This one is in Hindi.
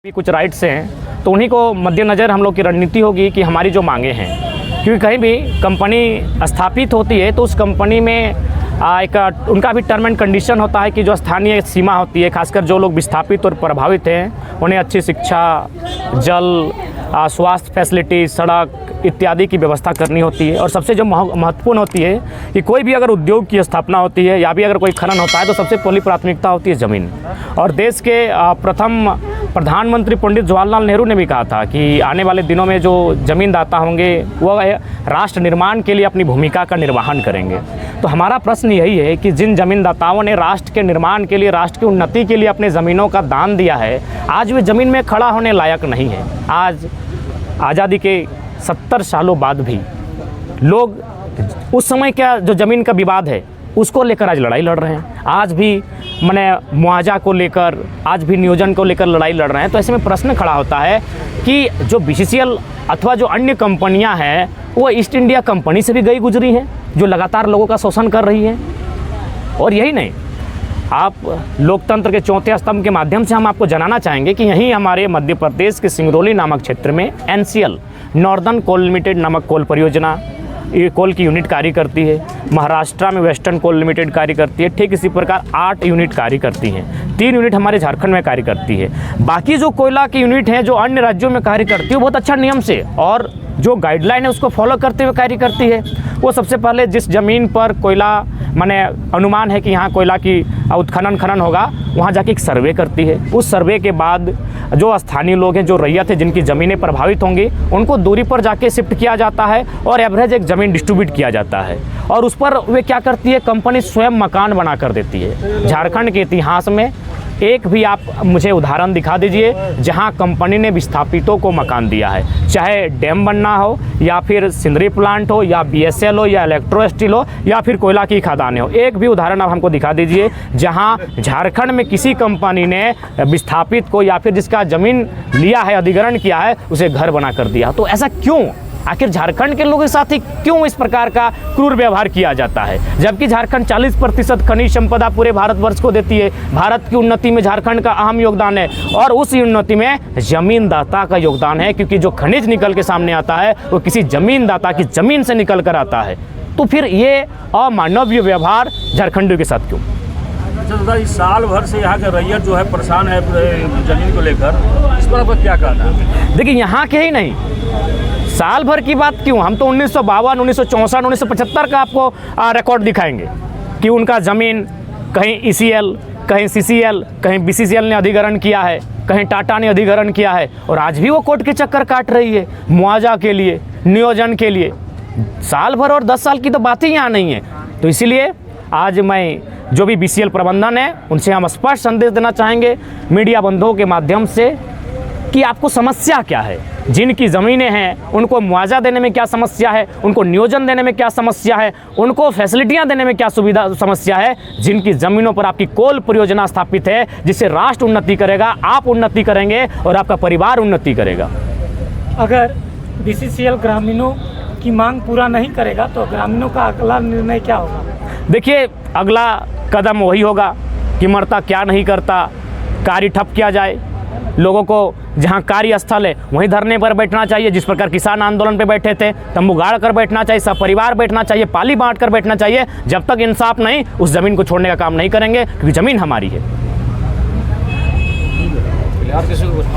भी कुछ राइट्स हैं तो उन्हीं को मद्देनज़र हम लोग की रणनीति होगी कि हमारी जो मांगे हैं, क्योंकि कहीं भी कंपनी स्थापित होती है तो उस कंपनी में एक उनका भी टर्म एंड कंडीशन होता है कि जो स्थानीय सीमा होती है, खासकर जो लोग विस्थापित और प्रभावित हैं उन्हें अच्छी शिक्षा, जल, स्वास्थ्य फैसिलिटी, सड़क इत्यादि की व्यवस्था करनी होती है। और सबसे जो महत्वपूर्ण होती है कि कोई भी अगर उद्योग की स्थापना होती है या भी अगर कोई खनन होता है तो सबसे पहली प्राथमिकता होती है ज़मीन। और देश के प्रथम प्रधानमंत्री पंडित जवाहरलाल नेहरू ने भी कहा था कि आने वाले दिनों में जो ज़मींदाता होंगे वो राष्ट्र निर्माण के लिए अपनी भूमिका का निर्वहन करेंगे। तो हमारा प्रश्न यही है कि जिन ज़मींदाताओं ने राष्ट्र के निर्माण के लिए, राष्ट्र की उन्नति के लिए अपने ज़मीनों का दान दिया है, आज वे ज़मीन में खड़ा होने लायक नहीं है। आज आज़ादी के 70 सालों बाद भी लोग उस समय का जो ज़मीन का विवाद है उसको लेकर आज लड़ाई लड़ रहे हैं। आज भी माने मुआवजा को लेकर, आज भी नियोजन को लेकर लड़ाई लड़ रहे हैं। तो ऐसे में प्रश्न खड़ा होता है कि जो बीसीसीएल अथवा जो अन्य कंपनियां हैं वो ईस्ट इंडिया कंपनी से भी गई गुजरी हैं, जो लगातार लोगों का शोषण कर रही हैं। और यही नहीं, आप लोकतंत्र के चौथे स्तंभ के माध्यम से हम आपको जनाना चाहेंगे कि यहीं हमारे मध्य प्रदेश के सिंगरौली नामक क्षेत्र में NCL नॉर्दर्न कोल लिमिटेड नामक कोल परियोजना, ये कोल की यूनिट कार्य करती है। महाराष्ट्र में वेस्टर्न कोल लिमिटेड कार्य करती है। ठीक इसी प्रकार 8 यूनिट कार्य करती हैं। 3 यूनिट हमारे झारखंड में कार्य करती है। बाकी जो कोयला की यूनिट हैं जो अन्य राज्यों में कार्य करती है, बहुत अच्छा नियम से और जो गाइडलाइन है उसको फॉलो करते हुए कार्य करती है। वो सबसे पहले जिस ज़मीन पर कोयला माने अनुमान है कि यहाँ कोयला की खनन होगा, वहाँ जाके एक सर्वे करती है। उस सर्वे के बाद जो स्थानीय लोग हैं, जो रैयत है, जिनकी ज़मीनें प्रभावित होंगी, उनको दूरी पर जाके शिफ्ट किया जाता है और एवरेज एक ज़मीन डिस्ट्रीब्यूट किया जाता है। और उस पर वे क्या करती है, कंपनी स्वयं मकान बना कर देती है। झारखंड के इतिहास में एक भी आप मुझे उदाहरण दिखा दीजिए जहां कंपनी ने विस्थापितों को मकान दिया है, चाहे डैम बनना हो या फिर सिंदरी प्लांट हो या BSL हो या इलेक्ट्रो स्टील हो या फिर कोयला की खदानें हो। एक भी उदाहरण आप हमको दिखा दीजिए जहां झारखंड में किसी कंपनी ने विस्थापित को या फिर जिसका ज़मीन लिया है, अधिग्रहण किया है, उसे घर बना कर दिया। तो ऐसा क्यों? आखिर झारखंड के लोगों के साथ ही क्यों इस प्रकार का क्रूर व्यवहार किया जाता है, जबकि झारखंड 40% खनिज संपदा पूरे भारतवर्ष को देती है। भारत की उन्नति में झारखंड का अहम योगदान है और उस उन्नति में जमीनदाता का योगदान है, क्योंकि जो खनिज निकल के सामने आता है वो किसी जमीनदाता की ज़मीन से निकल कर आता है। तो फिर ये अमानवीय व्यवहार झारखंडियों के साथ क्यों? अच्छा दादा, इस साल भर से यहाँ के रैयत जो है परेशान है जमीन को लेकर, इस पर आपका क्या कहना है? देखिए, यहाँ के ही नहीं, साल भर की बात क्यों, हम तो 1952, 1964, 1975 का आपको रिकॉर्ड दिखाएंगे कि उनका ज़मीन कहीं ECL, कहीं CCL, कहीं BCCL ने अधिग्रहण किया है, कहीं टाटा ने अधिग्रहण किया है, और आज भी वो कोर्ट के चक्कर काट रही है मुआवजा के लिए, नियोजन के लिए। साल भर और 10 साल की तो बात ही यहाँ नहीं है। तो इसीलिए आज मैं जो भी BCL प्रबंधन है उनसे हम स्पष्ट संदेश देना चाहेंगे मीडिया बंधुओं के माध्यम से कि आपको समस्या क्या है, जिनकी ज़मीनें हैं उनको मुआवजा देने में क्या समस्या है, उनको नियोजन देने में क्या समस्या है, उनको फैसिलिटियां देने में क्या समस्या है। जिनकी ज़मीनों पर आपकी कोल परियोजना स्थापित है जिससे राष्ट्र उन्नति करेगा, आप उन्नति करेंगे और आपका परिवार उन्नति करेगा। अगर BCCL ग्रामीणों की मांग पूरा नहीं करेगा तो ग्रामीणों का अगला निर्णय क्या होगा? देखिए, अगला कदम वही होगा कि मरता क्या नहीं करता, कार्य ठप किया जाए। लोगों को जहां कार्यस्थल है वहीं धरने पर बैठना चाहिए, जिस प्रकार किसान आंदोलन पे बैठे थे, तंबू गाड़ कर बैठना चाहिए, सब परिवार बैठना चाहिए, पाली बांट कर बैठना चाहिए। जब तक इंसाफ नहीं, उस ज़मीन को छोड़ने का काम नहीं करेंगे, क्योंकि ज़मीन हमारी है।